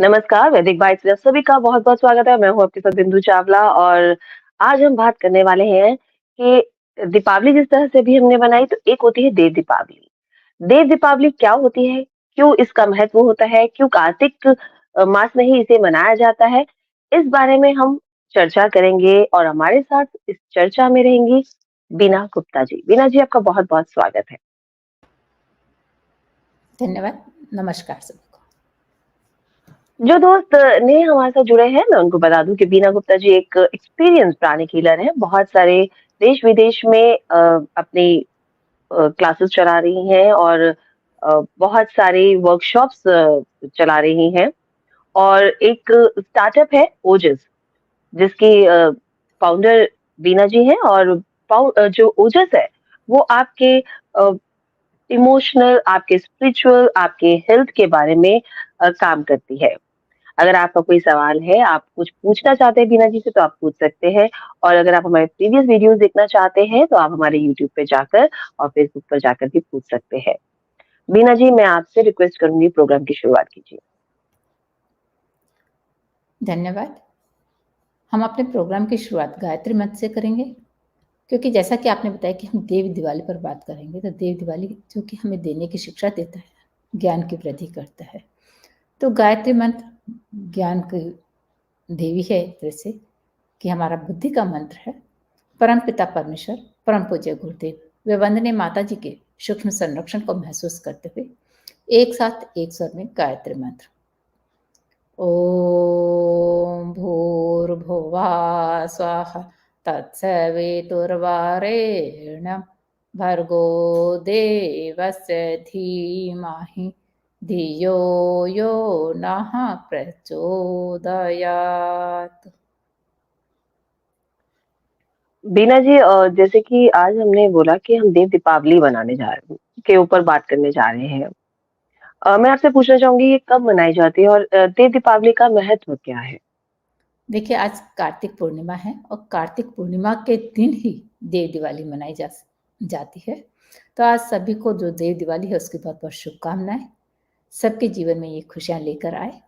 नमस्कार, वैदिक बाइट्स में आप सभी का बहुत-बहुत स्वागत है। मैं हूँ आपके साथ बिंदु चावला और आज हम बात करने वाले हैं कि दीपावली जिस तरह से भी हमने बनाई तो एक होती है देव दीपावली। देव दीपावली क्या होती है? क्यों इसका महत्व होता है? क्यों कार्तिक मास में ही इसे मनाया जाता है? इस बारे में हम चर्चा करेंगे और हमारे साथ इस चर्चा में रहेंगी बीना गुप्ता जी। बीना जी आपका बहुत-बहुत स्वागत है। धन्यवाद। नमस्कार सभी को। जो दोस्त नए हमारे साथ जुड़े हैं, मैं उनको बता दूं कि बीना गुप्ता जी एक एक्सपीरियंस प्राणिक हीलर हैं। बहुत सारे देश-विदेश में अपनी क्लासेस चला रही हैं और बहुत सारे वर्कशॉप्स चला रही हैं और एक स्टार्टअप है ओजस, जिसकी फाउंडर बीना जी हैं और जो ओजस है, वो आपके इमोशनल, आपके स्पिरिचुअल, आपके हेल्थ के बारे में काम करती है। अगर आपका कोई सवाल है, आप कुछ पूछना चाहते हैं बीना जी से तो आप पूछ सकते हैं और अगर आप हमारे प्रीवियस वीडियोस देखना चाहते हैं तो आप हमारे यूट्यूब पे जाकर और फेसबुक पर जाकर भी पूछ सकते हैं। बीना जी, मैं आपसे रिक्वेस्ट करूंगी प्रोग्राम की शुरुआत कीजिए। धन्यवाद। हम अपने प्रोग्राम की शुरुआत गायत्री मंत्र से करेंगे, क्योंकि जैसा कि आपने बताया कि हम देव दिवाली पर बात करेंगे, तो देव दिवाली जो कि हमें देने की शिक्षा देता है, ज्ञान की वृद्धि करता है। तो गायत्री मंत्र ज्ञान की देवी है, एक तरह से कि हमारा बुद्धि का मंत्र है। परम पिता परमेश्वर, परम पूज्य गुरुदेव वे वंदनीय माता जी के सूक्ष्म संरक्षण को महसूस करते हुए एक साथ एक स्वर में गायत्री मंत्र। ॐ भूर्भुवः स्वः तत्सवितुर्वरेण्यं भर्गो देवस्य धीमहि धियो यो नः प्रचोदयात्। बीना जी, जैसे कि आज हमने बोला कि हम देव दीपावली मनाने जा रहे हैं, के ऊपर बात करने जा रहे हैं। मैं आपसे पूछना चाहूंगी ये कब मनाई जाती है और देव दीपावली का महत्व क्या है? देखिए, आज कार्तिक पूर्णिमा है और कार्तिक पूर्णिमा के दिन ही देव दिवाली मनाई जाती है। तो आज सभी को जो देव दिवाली है उसकी बहुत बहुत शुभकामनाएं। सबके जीवन में ये खुशियां लेकर आए।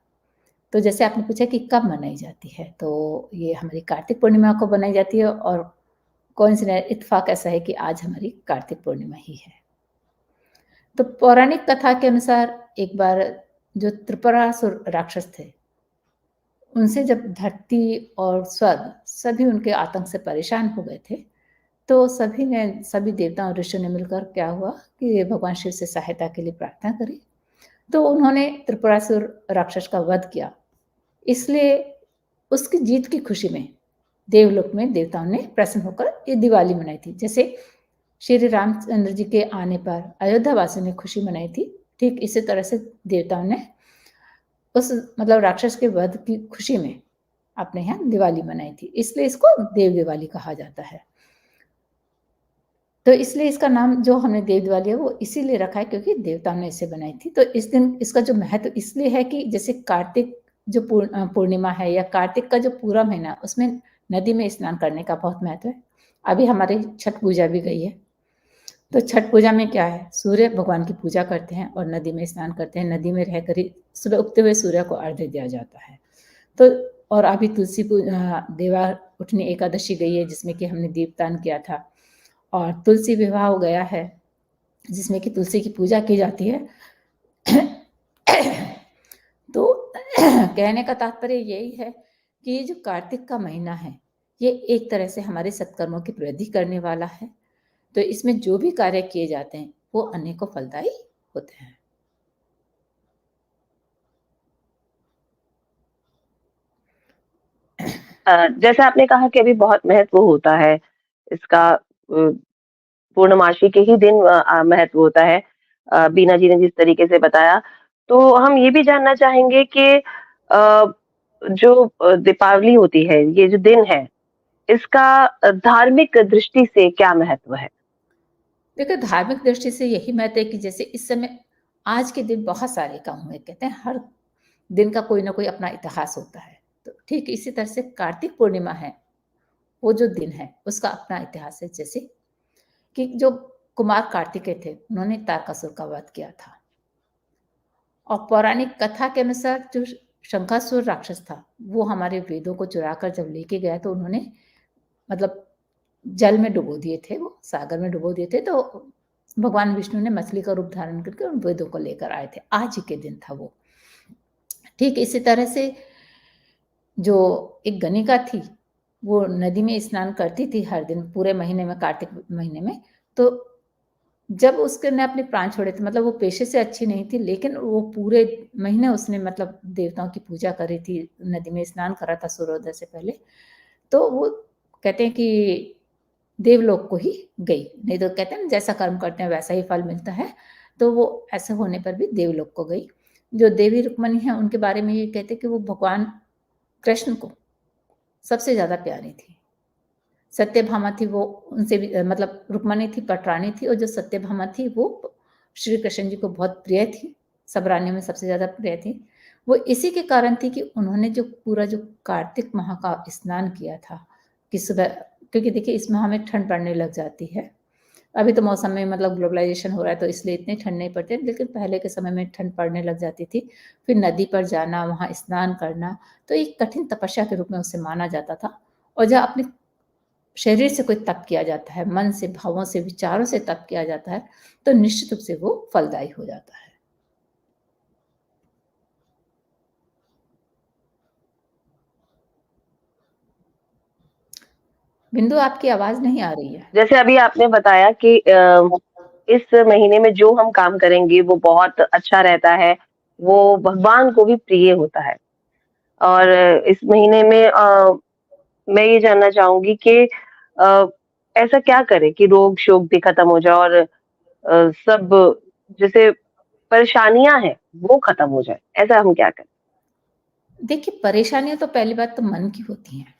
तो जैसे आपने पूछा कि कब मनाई जाती है, तो ये हमारी कार्तिक पूर्णिमा को मनाई जाती है और कोइंसिडेंस इत्तेफाक ऐसा है कि आज हमारी कार्तिक पूर्णिमा ही है। तो पौराणिक कथा के अनुसार एक बार जो त्रिपुरासुर राक्षस थे, उनसे जब धरती और स्वर्ग सभी उनके आतंक से परेशान हो गए थे, तो सभी देवताओं और ऋषियों ने मिलकर क्या हुआ कि भगवान शिव से सहायता के लिए प्रार्थना करी। तो उन्होंने त्रिपुरासुर राक्षस का वध किया। इसलिए उसकी जीत की खुशी में देवलोक में देवताओं ने प्रसन्न होकर ये दिवाली मनाई थी। जैसे श्री रामचंद्र जी के आने पर अयोध्या वासियों ने खुशी मनाई थी, ठीक इसी तरह से देवताओं ने उस मतलब राक्षस के वध की खुशी में अपने यहाँ दिवाली मनाई थी। इसलिए इसको देव दिवाली कहा जाता है। तो इसलिए इसका नाम जो हमने देव दिवाली है वो इसीलिए रखा है क्योंकि देवताओं ने इसे बनाई थी। तो इस दिन इसका जो महत्व इसलिए है कि जैसे कार्तिक जो पूर्णिमा है या कार्तिक का जो पूरा महीना उसमें नदी में स्नान करने का बहुत महत्व है। अभी हमारी छठ पूजा भी गई है। तो छठ पूजा में क्या है, सूर्य भगवान की पूजा करते हैं और नदी में स्नान करते हैं। नदी में रहकर ही सुबह उगते हुए सूर्य को अर्घ्य दिया जाता है। तो और अभी देवा उठनी एकादशी गई है जिसमें कि हमने दीपदान किया था और तुलसी विवाह हो गया है जिसमें कि तुलसी की पूजा की जाती है। तो कहने का तात्पर्य यही है कि ये जो कार्तिक का महीना है ये एक तरह से हमारे सत्कर्मों की वृद्धि करने वाला है। तो इसमें जो भी कार्य किए जाते हैं वो अनेकों फलदायी होते हैं। जैसे आपने कहा कि अभी बहुत महत्व होता है इसका, पूर्णमासी के ही दिन महत्व होता है। बीना जी ने जिस तरीके से बताया, तो हम ये भी जानना चाहेंगे कि जो दीपावली होती है, ये जो दिन है, इसका धार्मिक दृष्टि से क्या महत्व है? देखिए, धार्मिक दृष्टि से यही महत्व है कि जैसे इस समय आज के दिन बहुत सारे काम हुए, कहते हैं हर दिन का कोई ना कोई अपना इतिहास होता है। तो ठीक इसी तरह से कार्तिक पूर्णिमा है, वो जो दिन है उसका अपना इतिहास है। जैसे कि जो कुमार कार्तिकेय थे उन्होंने तारकासुर का वध किया था और पौराणिक कथा के अनुसार जो शंखासुर राक्षस था, वो हमारे वेदों को चुराकर जब लेके गया तो उन्होंने मतलब जल में डुबो दिए थे, वो सागर में डुबो दिए थे, तो भगवान विष्णु ने मछली का रूप धारण करके उन वेदों को लेकर आए थे। आज ही के दिन था वो। ठीक इसी तरह से जो एक गणिका थी, वो नदी में स्नान करती थी हर दिन पूरे महीने में, कार्तिक महीने में। तो जब उसने अपने प्राण छोड़े थे, मतलब वो पेशे से अच्छी नहीं थी, लेकिन वो पूरे महीने उसने मतलब देवताओं की पूजा करी थी, नदी में स्नान करा था सूर्योदय से पहले। तो वो कहते हैं कि देवलोक को ही गई, नहीं तो कहते हैं ना जैसा कर्म करते हैं वैसा ही फल मिलता है। तो वो ऐसे होने पर भी देवलोक को गई। जो देवी रुक्मणी है उनके बारे में ये कहते हैं कि वो भगवान कृष्ण को सबसे ज़्यादा प्यारी थी। सत्यभामा थी वो उनसे भी मतलब रुक्मणी थी, पटरानी थी, और जो सत्यभामा थी वो श्री कृष्ण जी को बहुत प्रिय थी, सब रानियों में सबसे ज़्यादा प्रिय थी। वो इसी के कारण थी कि उन्होंने जो पूरा जो कार्तिक माह का स्नान किया था कि सुबह, क्योंकि देखिए इस माह में ठंड पड़ने लग जाती है। अभी तो मौसम में मतलब ग्लोबलाइजेशन हो रहा है तो इसलिए इतनी ठंड नहीं पड़ती, लेकिन पहले के समय में ठंड पड़ने लग जाती थी। फिर नदी पर जाना, वहाँ स्नान करना, तो एक कठिन तपस्या के रूप में उसे माना जाता था। और जब अपने शरीर से कोई तप किया जाता है, मन से, भावों से, विचारों से तप किया जाता है, तो निश्चित रूप से वो फलदायी हो जाता है। बिंदु, आपकी आवाज नहीं आ रही है। जैसे अभी आपने बताया कि इस महीने में जो हम काम करेंगे वो बहुत अच्छा रहता है, वो भगवान को भी प्रिय होता है। और इस महीने में मैं ये जानना चाहूँगी कि ऐसा क्या करें कि रोग-शोक भी खत्म हो जाए और सब जैसे परेशानियाँ हैं, वो खत्म हो जाए, ऐसा हम क्या करें? देखिए, परेशानियाँ तो पहली बात तो मन की होती हैं,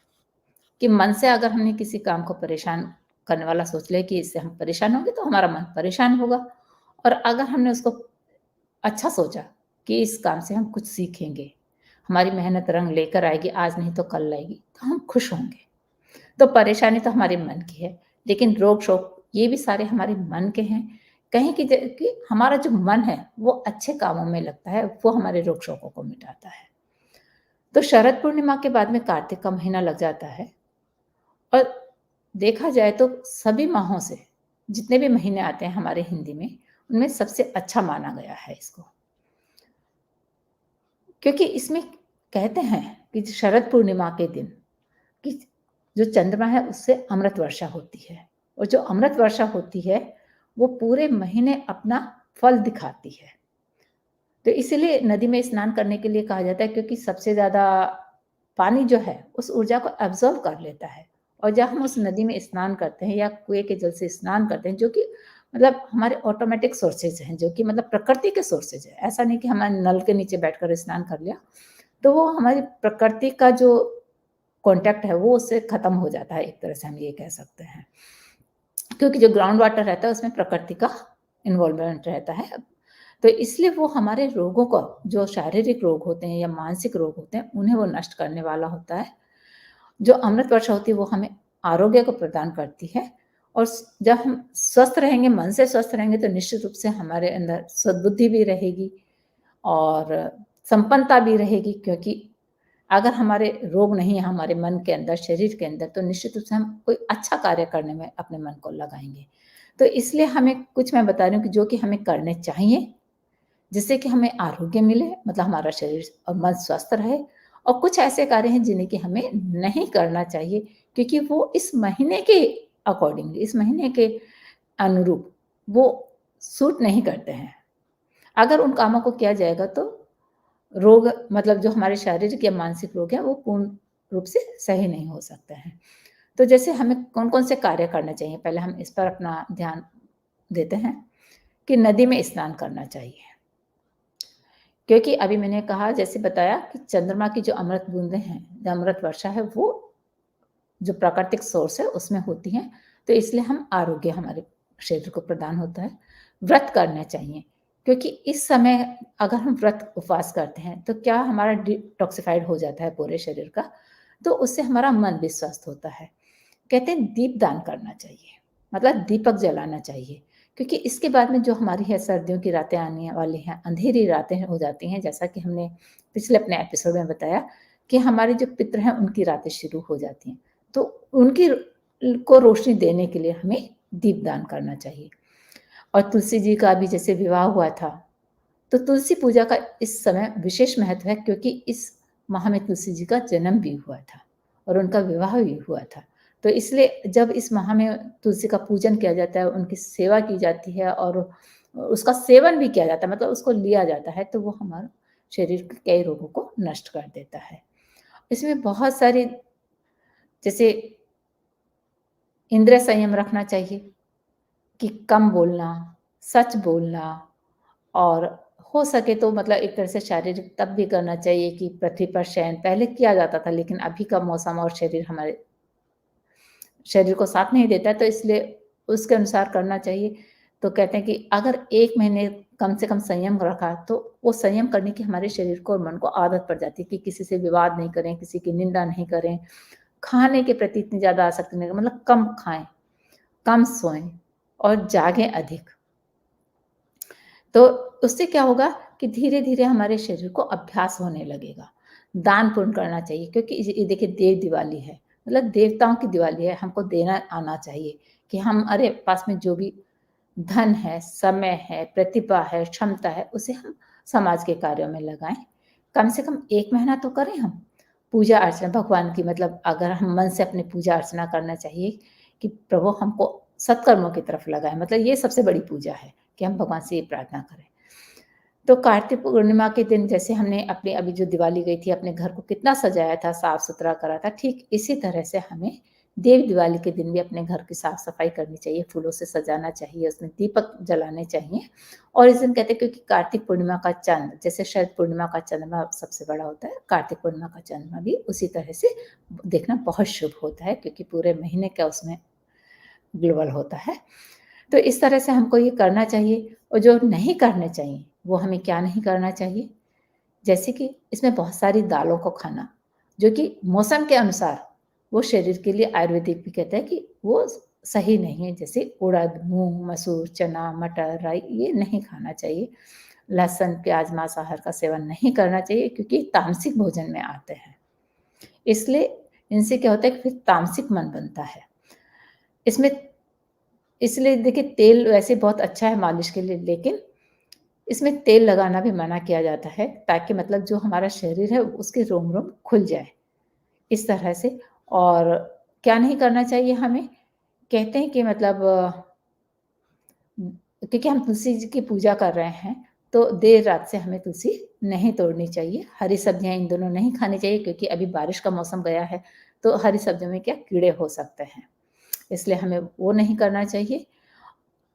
कि मन से अगर हमने किसी काम को परेशान करने वाला सोच लिया कि इससे हम परेशान होंगे तो हमारा मन परेशान होगा। और अगर हमने उसको अच्छा सोचा कि इस काम से हम कुछ सीखेंगे, हमारी मेहनत रंग लेकर आएगी, आज नहीं तो कल लाएगी, तो हम खुश होंगे। तो परेशानी तो हमारे मन की है, लेकिन रोग-शोक ये भी सारे हमारे मन के हैं। कहीं की कि हमारा जो मन है, वो अच्छे कामों में लगता है, वो हमारे रोग-शोकों को मिटाता है। तो शरद पूर्णिमा के बाद में कार्तिक का महीना लग जाता है, और देखा जाए तो सभी माहों से, जितने भी महीने आते हैं हमारे हिंदी में, उनमें सबसे अच्छा माना गया है इसको। क्योंकि इसमें कहते हैं कि शरद पूर्णिमा के दिन कि जो चंद्रमा है उससे अमृत वर्षा होती है, और जो अमृत वर्षा होती है वो पूरे महीने अपना फल दिखाती है। तो इसीलिए नदी में स्नान करने के लिए कहा जाता है, क्योंकि सबसे ज़्यादा पानी जो है उस ऊर्जा को एब्ज़ॉर्ब कर लेता है। और जब हम उस नदी में स्नान करते हैं या कुएँ के जल से स्नान करते हैं, जो कि मतलब हमारे ऑटोमेटिक सोर्सेज़ हैं, जो कि मतलब प्रकृति के सोर्सेज़ हैं। ऐसा नहीं कि हमारे नल के नीचे बैठकर स्नान कर लिया, तो वो हमारी प्रकृति का जो कॉन्टैक्ट है वो उससे खत्म हो जाता है, एक तरह से हम ये कह सकते हैं। क्योंकि जो ग्राउंड वाटर रहता है उसमें प्रकृति का इन्वॉल्वमेंट रहता है। तो इसलिए वो हमारे रोगों को, जो शारीरिक रोग होते हैं या मानसिक रोग होते हैं, उन्हें वो नष्ट करने वाला होता है। जो अमृत वर्षा होती है वो हमें आरोग्य को प्रदान करती है। और जब हम स्वस्थ रहेंगे, मन से स्वस्थ रहेंगे, तो निश्चित रूप से हमारे अंदर सद्बुद्धि भी रहेगी और संपन्नता भी रहेगी। क्योंकि अगर हमारे रोग नहीं है हमारे मन के अंदर, शरीर के अंदर, तो निश्चित रूप से हम कोई अच्छा कार्य करने में अपने मन को लगाएँगे। तो इसलिए हमें कुछ, मैं बता रही हूँ कि जो कि हमें करने चाहिए, जिससे कि हमें आरोग्य मिले, मतलब हमारा शरीर और मन स्वस्थ रहे। और कुछ ऐसे कार्य हैं जिन्हें कि हमें नहीं करना चाहिए, क्योंकि वो इस महीने के अकॉर्डिंग, इस महीने के अनुरूप वो सूट नहीं करते हैं। अगर उन कामों को किया जाएगा तो रोग, मतलब जो हमारे शारीरिक या मानसिक रोग हैं वो पूर्ण रूप से सही नहीं हो सकते हैं। तो जैसे हमें कौन-कौन से कार्य करने चाहिए, पहले हम इस पर अपना ध्यान देते हैं कि नदी में स्नान करना चाहिए। क्योंकि अभी मैंने कहा, जैसे बताया कि चंद्रमा की जो अमृत बूँदें हैं, जो अमृत वर्षा है, वो जो प्राकृतिक सोर्स है उसमें होती हैं। तो इसलिए हम आरोग्य हमारे शरीर को प्रदान होता है। व्रत करने चाहिए, क्योंकि इस समय अगर हम व्रत उपवास करते हैं तो क्या हमारा डिटॉक्सिफाइड हो जाता है पूरे शरीर का, तो उससे हमारा मन भी स्वस्थ होता है। कहते हैं दीप दान करना चाहिए, मतलब दीपक जलाना चाहिए, क्योंकि इसके बाद में जो हमारी है सर्दियों की रातें आने वाली हैं, अंधेरी रातें हो जाती हैं, जैसा कि हमने पिछले अपने एपिसोड में बताया कि हमारे जो पितृ हैं उनकी रातें शुरू हो जाती हैं। तो उनकी को रोशनी देने के लिए हमें दीपदान करना चाहिए। और तुलसी जी का भी जैसे विवाह हुआ था, तो तुलसी पूजा का इस समय विशेष महत्व है क्योंकि इस माह में तुलसी जी का जन्म भी हुआ था और उनका विवाह भी हुआ था। तो इसलिए जब इस माह में तुलसी का पूजन किया जाता है, उनकी सेवा की जाती है और उसका सेवन भी किया जाता है, मतलब उसको लिया जाता है, तो वो हमारे शरीर के कई रोगों को नष्ट कर देता है। इसमें बहुत सारी जैसे इंद्रिय संयम रखना चाहिए कि कम बोलना, सच बोलना और हो सके तो मतलब एक तरह से शारीरिक तप भी करना चाहिए कि पृथ्वी पर शयन पहले किया जाता था, लेकिन अभी का मौसम और शरीर हमारे शरीर को साथ नहीं देता है, तो इसलिए उसके अनुसार करना चाहिए। तो कहते हैं कि अगर 1 महीने कम से कम संयम रखा, तो वो संयम करने की हमारे शरीर को और मन को आदत पड़ जाती है कि किसी से विवाद नहीं करें, किसी की निंदा नहीं करें, खाने के प्रति इतनी ज़्यादा आसक्ति नहीं, मतलब कम खाएँ, कम सोएँ और जागें अधिक। तो उससे क्या होगा कि धीरे-धीरे हमारे शरीर को अभ्यास होने लगेगा। दान पुण्य करना चाहिए क्योंकि ये देखिए देव दिवाली है, मतलब देवताओं की दिवाली है, हमको देना आना चाहिए कि हमारे पास में जो भी धन है, समय है, प्रतिभा है, क्षमता है, उसे हम समाज के कार्यों में लगाएँ। कम से कम 1 महीना तो करें हम। पूजा अर्चना भगवान की, मतलब अगर हम मन से अपनी पूजा अर्चना करना चाहिए कि प्रभु हमको सत्कर्मों की तरफ लगाएँ, मतलब ये सबसे बड़ी पूजा है कि हम भगवान से ये प्रार्थना करें। तो कार्तिक पूर्णिमा के दिन जैसे हमने अपनी अभी जो दिवाली गई थी, अपने घर को कितना सजाया था, साफ-सुथरा करा था, ठीक इसी तरह से हमें देव दिवाली के दिन भी अपने घर की साफ-सफाई करनी चाहिए, फूलों से सजाना चाहिए, उसमें दीपक जलाने चाहिए। और इस दिन कहते हैं क्योंकि कार्तिक पूर्णिमा का चाँद, जैसे शरद पूर्णिमा का चंद्रमा सबसे बड़ा होता है, कार्तिक पूर्णिमा का चंद्रमा भी उसी तरह से देखना बहुत शुभ होता है क्योंकि पूरे महीने का उसमें ग्लोबल होता है। तो इस तरह से हमको ये करना चाहिए और जो नहीं करने चाहिए, वो हमें क्या नहीं करना चाहिए? जैसे कि इसमें बहुत सारी दालों को खाना, जो कि मौसम के अनुसार वो शरीर के लिए आयुर्वेदिक भी कहता है कि वो सही नहीं है। जैसे उड़द, मूँग, मसूर, चना, मटर, राई ये नहीं खाना चाहिए। लहसुन, प्याज़, मांसाहार का सेवन नहीं करना चाहिए क्योंकि तामसिक भोजन में आते हैं। इसलिए इनसे क्या होता है कि फिर तामसिक मन बनता है। इसमें इसलिए देखिए तेल वैसे बहुत अच्छा है मालिश के लिए, लेकिन इसमें तेल लगाना भी मना किया जाता है ताकि मतलब जो हमारा शरीर है उसके रोम-रोम खुल जाए, इस तरह से। और क्या नहीं करना चाहिए हमें? कहते हैं कि मतलब क्योंकि हम तुलसी जी की पूजा कर रहे हैं, तो देर रात से हमें तुलसी नहीं तोड़नी चाहिए। हरी सब्जियाँ इन दोनों नहीं खानी चाहिए क्योंकि अभी बारिश का मौसम गया है, तो हरी सब्जियों में क्या कीड़े हो सकते हैं, इसलिए हमें वो नहीं करना चाहिए।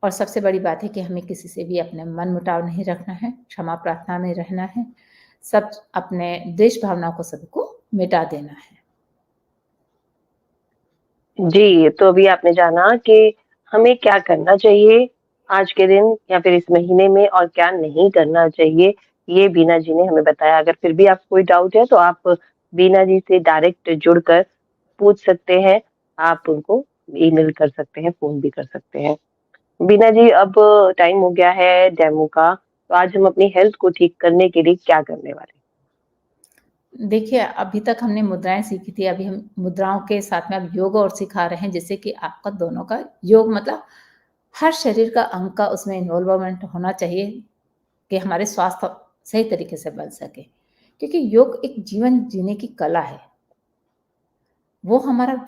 और सबसे बड़ी बात है कि हमें किसी से भी अपने मन-मुटाव नहीं रखना है, क्षमा प्रार्थना में रहना है, सब अपने द्वेष भावना को सबको मिटा देना है। जी, तो अभी आपने जाना कि हमें क्या करना चाहिए आज के दिन या फिर इस महीने में और क्या नहीं करना चाहिए, ये बीना जी ने हमें बताया। अगर फिर भी आपको कोई डाउट है तो आप बीना जी से डायरेक्ट जुड़कर पूछ सकते हैं। आप उनको ईमेल कर सकते हैं, फ़ोन भी कर सकते हैं। बीना जी, अब टाइम हो गया है डेमो का, तो आज हम अपनी हेल्थ को ठीक करने के लिए क्या करने वाले हैं? देखिए, अभी तक हमने मुद्राएँ सीखी थी, अभी हम मुद्राओं के साथ में अब योग और सिखा रहे हैं, जिससे कि आपका दोनों का योग मतलब हर शरीर का अंग का उसमें इन्वॉल्वमेंट होना चाहिए कि हमारे स्वास्थ्य सही तरीके से बन सके। क्योंकि योग एक जीवन जीने की कला है। वो हमारा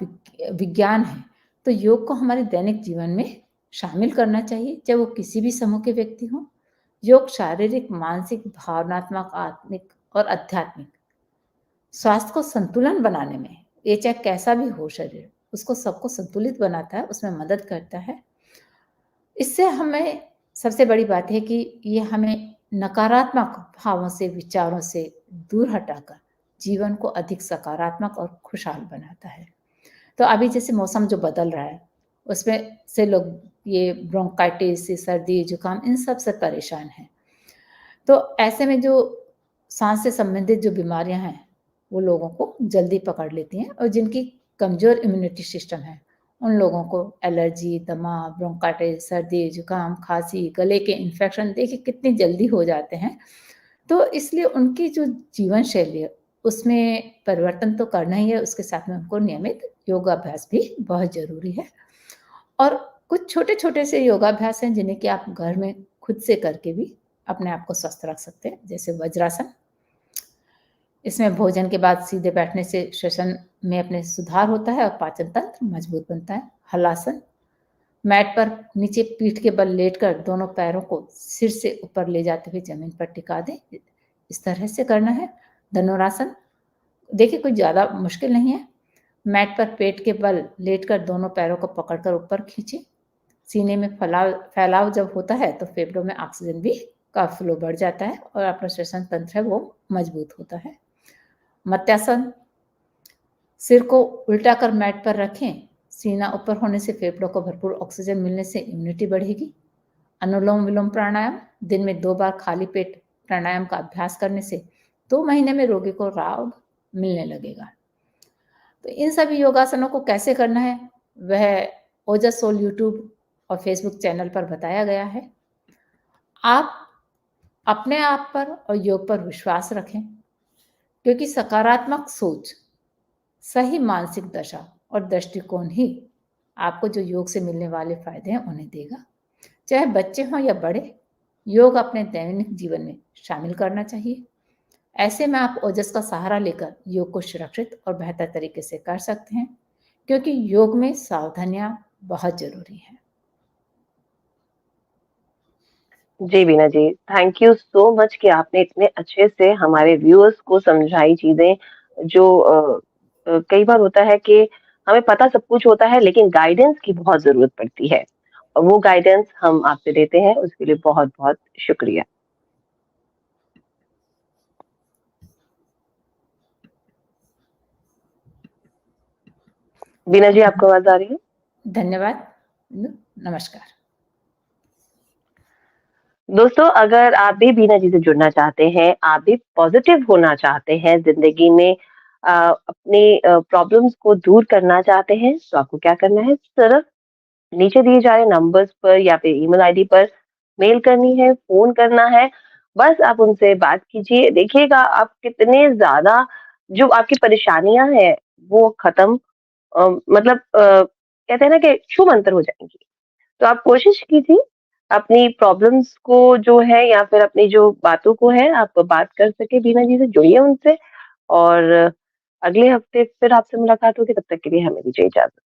विज्ञान है। तो योग को हमारे दैनिक जीवन में शामिल करना चाहिए, चाहे वो किसी भी समूह के व्यक्ति हों। योग शारीरिक, मानसिक, भावनात्मक, आत्मिक और आध्यात्मिक स्वास्थ्य को संतुलन बनाने में, ये चाहे कैसा भी हो शरीर, उसको सबको संतुलित बनाता है, उसमें मदद करता है। इससे हमें सबसे बड़ी बात है कि ये हमें नकारात्मक भावों से, विचारों से दूर हटाकर जीवन को अधिक सकारात्मक और खुशहाल बनाता है। तो अभी जैसे मौसम जो बदल रहा है, उसमें से लोग ये ब्रोंकाइटिस, सर्दी, जुकाम इन सब से परेशान हैं। तो ऐसे में जो साँस से संबंधित जो बीमारियाँ हैं, वो लोगों को जल्दी पकड़ लेती हैं और जिनकी कमज़ोर इम्यूनिटी सिस्टम है, उन लोगों को एलर्जी, दमा, ब्रोंकाइटिस, सर्दी, जुकाम, खांसी, गले के इन्फेक्शन देखिए कितनी जल्दी हो जाते हैं। तो इसलिए उनकी जो जीवन शैली है, उसमें परिवर्तन तो करना ही है, उसके साथ में उनको नियमित योगाभ्यास भी बहुत ज़रूरी है। और कुछ छोटे-छोटे से योगाभ्यास हैं जिन्हें कि आप घर में खुद से करके भी अपने आप को स्वस्थ रख सकते हैं, जैसे वज्रासन। इसमें भोजन के बाद सीधे बैठने से श्वसन में अपने सुधार होता है और पाचन तंत्र मजबूत बनता है। हलासन, मैट पर नीचे पीठ के बल लेटकर दोनों पैरों को सिर से ऊपर ले जाते हुए जमीन पर टिका दें, इस तरह से करना है। धनुरासन, देखिए कोई ज़्यादा मुश्किल नहीं है। मैट पर पेट के बल लेटकर दोनों पैरों को पकड़कर ऊपर खींचें। सीने में फैलाव फैलाव जब होता है तो फेफड़ों में ऑक्सीजन भी का फ्लो बढ़ जाता है और आपका श्वसन तंत्र है वो मजबूत होता है। मत्स्यासन, सिर को उल्टा कर मैट पर रखें। सीना ऊपर होने से फेफड़ों को भरपूर ऑक्सीजन मिलने से इम्यूनिटी बढ़ेगी। अनुलोम विलोम प्राणायाम, दिन में 2 बार खाली पेट प्राणायाम का अभ्यास करने से 2 महीने में रोगी को राहत मिलने लगेगा। तो इन सभी योगासनों को कैसे करना है, वह ओजस सोल यूट्यूब और फेसबुक चैनल पर बताया गया है। आप अपने आप पर और योग पर विश्वास रखें, क्योंकि सकारात्मक सोच, सही मानसिक दशा और दृष्टिकोण ही आपको जो योग से मिलने वाले फायदे हैं उन्हें देगा। चाहे बच्चे हों या बड़े, योग अपने दैनिक जीवन में शामिल करना चाहिए। ऐसे में आप ओजस का सहारा लेकर योग को सुरक्षित और बेहतर तरीके से कर सकते हैं, क्योंकि योग में सावधानियां बहुत जरूरी हैं। जी, बीना जी, थैंक यू सो मच कि आपने इतने अच्छे से हमारे व्यूअर्स को समझाई चीज़ें जो कई बार होता है कि हमें पता सब कुछ होता है लेकिन गाइडेंस की बहुत ज़रूरत पड़ती है और वो गाइडेंस हम आपसे देते हैं, उसके लिए बहुत-बहुत शुक्रिया। बीना जी, आपको आवाज़ आ रही है? धन्यवाद। नमस्कार। दोस्तों, अगर आप भी बीना जी से जुड़ना चाहते हैं, आप भी पॉज़िटिव होना चाहते हैं ज़िंदगी में अपनी प्रॉब्लम्स को दूर करना चाहते हैं, तो आपको क्या करना है, सिर्फ़ नीचे दिए जा रहे नंबर्स पर या फिर ईमेल आईडी पर मेल करनी है, फ़ोन करना है, बस आप उनसे बात कीजिए। देखिएगा आप कितने ज़्यादा जो आपकी परेशानियाँ हैं, वो ख़त्म मतलब कहते हैं ना कि छूमंतर हो जाएँगी। तो आप कोशिश कीजिए, अपनी प्रॉब्लम्स को जो है या फिर अपनी जो बातों को है, आप बात कर सकें बीना जी से, जुड़िए उनसे और अगले हफ़्ते फिर आपसे मुलाकात होगी, तब तक के लिए हमें दीजिए इजाज़त।